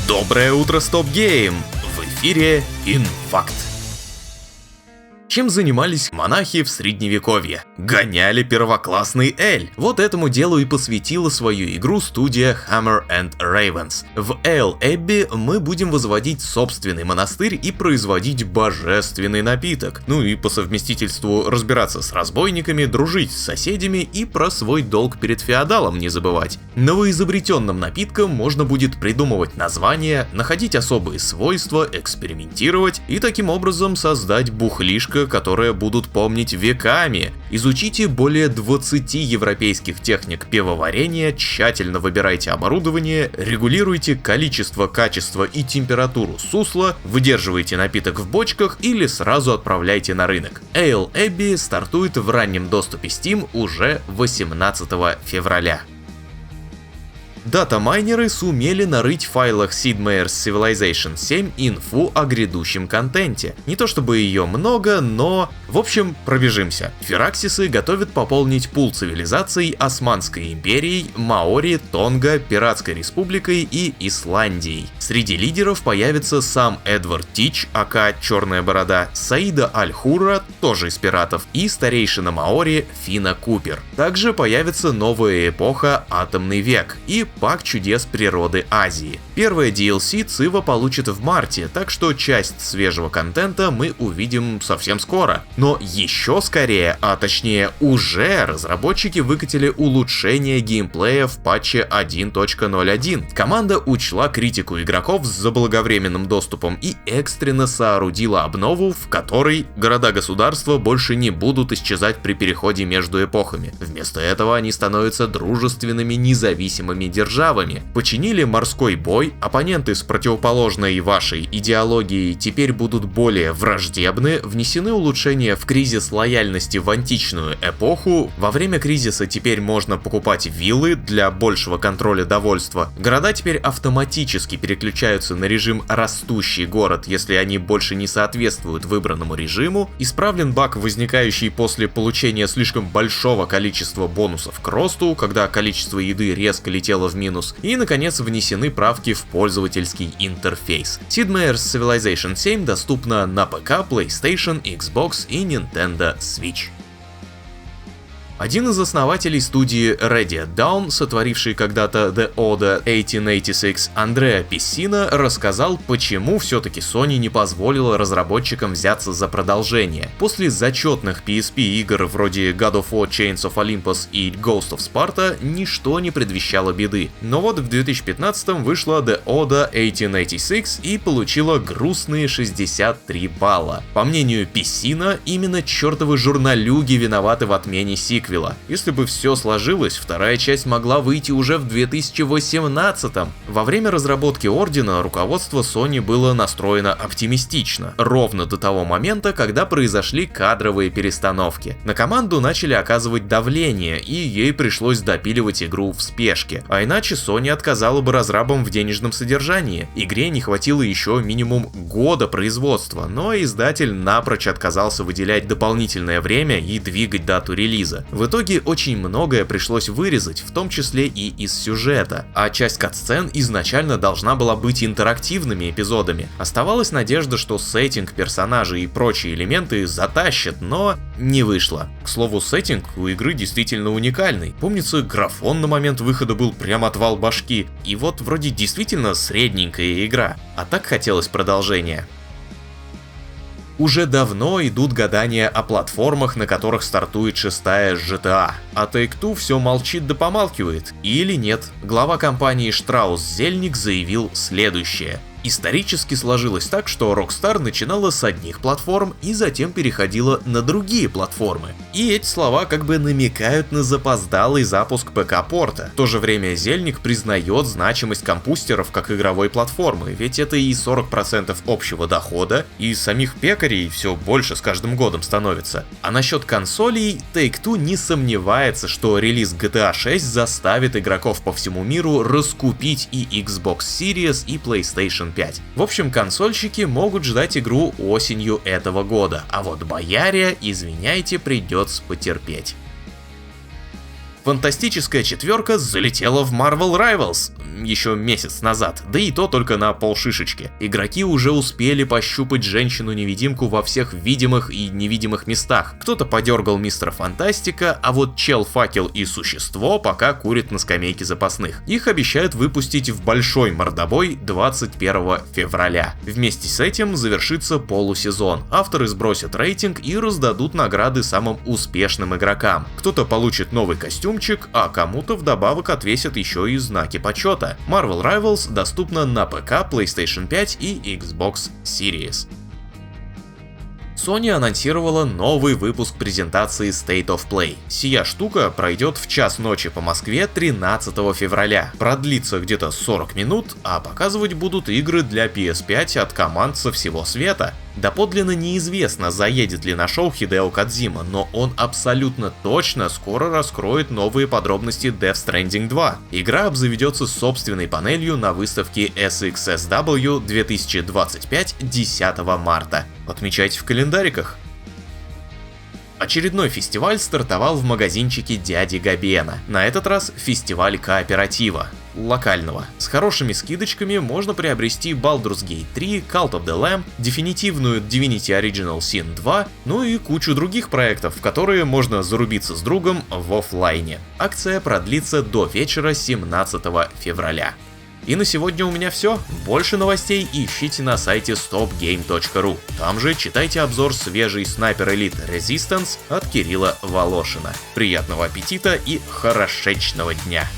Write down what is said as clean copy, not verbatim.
Доброе утро, Стоп Гейм! В эфире Инфакт. Чем занимались монахи в средневековье? Гоняли первоклассный эль. Вот этому делу и посвятила свою игру студия Hammer and Ravens. В Ale Abbey мы будем возводить собственный монастырь и производить божественный напиток. Ну и по совместительству разбираться с разбойниками, дружить с соседями и про свой долг перед феодалом не забывать. Новоизобретенным напиткам можно будет придумывать названия, находить особые свойства, экспериментировать и таким образом создать бухлишко, которые будут помнить веками. Изучите более 20 европейских техник пивоварения, тщательно выбирайте оборудование, регулируйте количество, качество и температуру сусла, выдерживайте напиток в бочках или сразу отправляйте на рынок. Ale Abbey стартует в раннем доступе Steam уже 18 февраля. Дата-майнеры сумели нарыть в файлах Sid Meier's Civilization 7 инфу о грядущем контенте. Не то чтобы ее много, но... В общем, пробежимся. Фераксисы готовят пополнить пул цивилизаций Османской империей, Маори, Тонга, Пиратской республикой и Исландией. Среди лидеров появится сам Эдвард Тич, ака Черная Борода, Саида Аль-Хура, тоже из пиратов, и старейшина Маори Фина Купер. Также появится новая эпоха Атомный век и Пак чудес природы Азии. Первое DLC Цива получит в марте, так что часть свежего контента мы увидим совсем скоро. Но еще скорее, а точнее уже, разработчики выкатили улучшение геймплея в патче 1.01. Команда учла критику игроков с заблаговременным доступом и экстренно соорудила обнову, в которой города-государства больше не будут исчезать при переходе между эпохами. Вместо этого они становятся дружественными независимыми державами. Починили морской бой, оппоненты с противоположной вашей идеологией теперь будут более враждебны, внесены улучшения в кризис лояльности в античную эпоху, во время кризиса теперь можно покупать виллы для большего контроля довольства, города теперь автоматически переключаются на режим «растущий город», если они больше не соответствуют выбранному режиму, исправлен баг, возникающий после получения слишком большого количества бонусов к росту, когда количество еды резко летело в минус, и, наконец, внесены правки в пользовательский интерфейс. Sid Meier's Civilization 7 доступна на ПК, PlayStation, Xbox и Nintendo Switch. Один из основателей студии Ready Dawn, сотворивший когда-то The Order 1886, Андреа Пессино, рассказал, почему все-таки Sony не позволила разработчикам взяться за продолжение. После зачетных PSP игр вроде God of War Chains of Olympus и Ghost of Sparta ничто не предвещало беды. Но вот в 2015-м вышла The Order 1886 и получила грустные 63 балла. По мнению Пессино, именно чертовы журналюги виноваты в отмене сиквела. Если бы все сложилось, вторая часть могла выйти уже в 2018-м. Во время разработки Ордена руководство Sony было настроено оптимистично, ровно до того момента, когда произошли кадровые перестановки. На команду начали оказывать давление, и ей пришлось допиливать игру в спешке. А иначе Sony отказала бы разрабам в денежном содержании. Игре не хватило еще минимум года производства, но издатель напрочь отказался выделять дополнительное время и двигать дату релиза. В итоге очень многое пришлось вырезать, в том числе и из сюжета, а часть катсцен изначально должна была быть интерактивными эпизодами. Оставалась надежда, что сеттинг, персонажи и прочие элементы затащат, но не вышло. К слову, сеттинг у игры действительно уникальный. Помнится, графон на момент выхода был прям отвал башки, и вот вроде действительно средненькая игра, а так хотелось продолжения. Уже давно идут гадания о платформах, на которых стартует шестая GTA. А Take-Two все молчит да помалкивает. Или нет. Глава компании Штраус Зельник заявил следующее. Исторически сложилось так, что Rockstar начинала с одних платформ и затем переходила на другие платформы. И эти слова как бы намекают на запоздалый запуск ПК-порта. В то же время Зельник признает значимость компьютеров как игровой платформы, ведь это и 40% общего дохода, и самих пекарей все больше с каждым годом становится. А насчет консолей, Take-Two не сомневается, что релиз GTA 6 заставит игроков по всему миру раскупить и Xbox Series, и PlayStation 5. В общем, консольщики могут ждать игру осенью этого года, а вот бояре, извиняйте, придется потерпеть. Фантастическая четверка залетела в Marvel Rivals еще месяц назад, да и то только на полшишечки. Игроки уже успели пощупать женщину-невидимку во всех видимых и невидимых местах. Кто-то подергал Мистера Фантастика, а вот Чел-Факел и Существо пока курят на скамейке запасных. Их обещают выпустить в большой мордобой 21 февраля. Вместе с этим завершится полусезон. Авторы сбросят рейтинг и раздадут награды самым успешным игрокам. Кто-то получит новый костюмчик, а кому-то вдобавок отвесят еще и знаки почета. Marvel Rivals доступна на ПК, PlayStation 5 и Xbox Series. Sony анонсировала новый выпуск презентации State of Play. Сия штука пройдет в час ночи по Москве 13 февраля. Продлится где-то 40 минут, а показывать будут игры для PS5 от команд со всего света. Доподлинно неизвестно, заедет ли на шоу Хидео Кодзима, но он абсолютно точно скоро раскроет новые подробности Death Stranding 2. Игра обзаведется собственной панелью на выставке SXSW 2025 10 марта. Отмечайте в календариках. Очередной фестиваль стартовал в магазинчике Дяди Габена. На этот раз фестиваль кооператива. Локального. С хорошими скидочками можно приобрести Baldur's Gate 3, Cult of the Lamb, дефинитивную Divinity Original Sin 2, ну и кучу других проектов, в которые можно зарубиться с другом в офлайне. Акция продлится до вечера 17 февраля. И на сегодня у меня все. Больше новостей ищите на сайте stopgame.ru. Там же читайте обзор свежей Sniper Elite Resistance от Кирилла Волошина. Приятного аппетита и хорошечного дня!